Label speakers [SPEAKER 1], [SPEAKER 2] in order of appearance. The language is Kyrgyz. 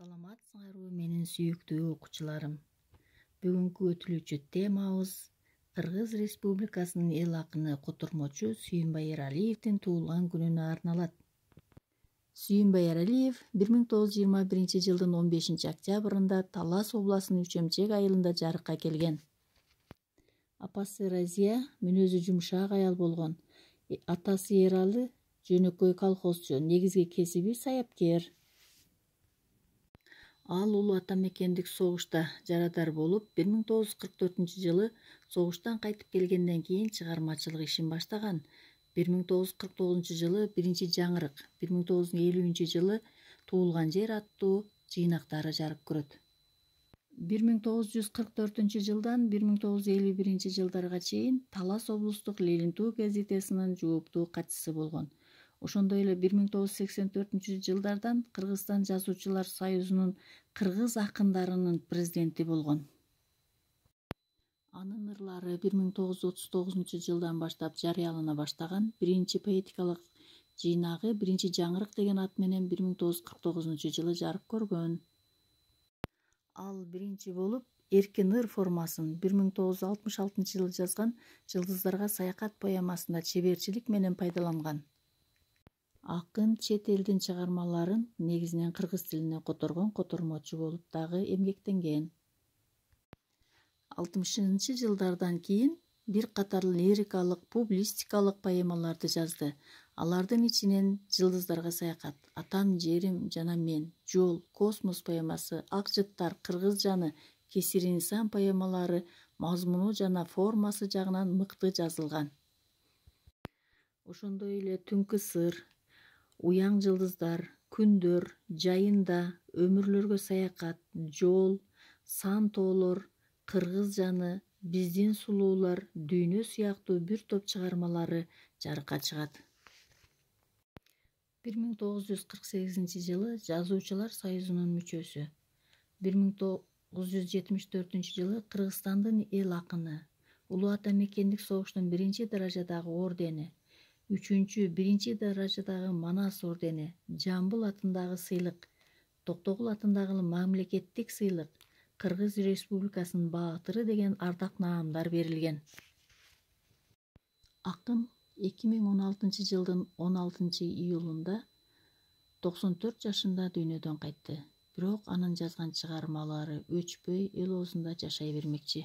[SPEAKER 1] Саламатсыңарбы менин сүйүктүү окуучуларым. Бүгүнкү өтүлүүчү темабыз Кыргыз Республикасынын эл акыны котормочу Сүйүнбай Эралиевдин туулган күнүнө арналат. Сүйүнбай Эралиев 1921 жылдын 15 октябрында Талас областынын Үчөмчек айылында жарыкка келген. Апасы Разия мүнөзү жумшак аял болгон. Атасы Эралы жөнөкөй колхозчу, негизги кесиби саяпкер. Ал улуу ата мекендик согушта жарадар болуп, 1944 согуштан кайтып келгенден кийин чыгармачылык ишин баштаган. 1949 биринчи жаңырык, 1950 Туулган жер аттуу жыйнактары жарык көрөт. 1944 жылдан 1951 жылдарга чейин Талас облустук Ленин-Туу газетесинин жооптуу катчысы болгон. Ошондой эле 1984 жылдардан Кыргызстан Жазуучулар союзунун кыргыз акындарынын президенти болгон. Анын ырлары 1939 жылдан баштап жарыялана баштаган. Биринчи поэтикалык жыйнагы Биринчи жаңырык деген ат менен 1949 жылы жарык көргөн. Ал биринчи болуп Эркин ыр формасын 1966 жылы жазган Жылдыздарга саякат поэмасында чеберчилик менен пайдаланган. Акын чет элдин чыгармаларын негизинен кыргыз тилине которгон котормочу болуп дагы эмгектенген. 60 жылдардан кийин бир катар лирикалык, публистикалык поэмаларды жазды. Алардын ичинен Жылдыздарга саякат, Атам жерим жана мен, Жол, Космос поэмасы, Ак жыттар, Кыргыз жаны, Кесир инсан поэмалары мазмуну жана формасы жагынан мыкты жазылган. Ошондой эле Түнкү сыр, Уяң жылдыздар, Күндөр, Жайында, Өмүрлөргө саякат, Жол, Сан тоолор, Кыргыз жаны, Биздин сулуулар, Дүйнө сыяктуу бир топ чыгармалары жарыкка чыгат. 1948 жылы Жазуучулар союзунун мүчөсү. 1974 жылы Кыргызстандын эл акыны, Улуу ата мекендик согуштун биринчи даражадагы ордени, 3-биринчи даражадагы Манас ордени, Жамбыл атындагы сыйлык, Токтогул атындагы мамлекеттик сыйлык, Кыргыз Республикасынын баатыры деген ардак наамдар берилген. Акын 2016 жылдын 16 июлунда 94 жашында дүйнөдөн кайтты. Бирок анын жазган чыгармалары өчпөй эл оозунда жашай бермекчи.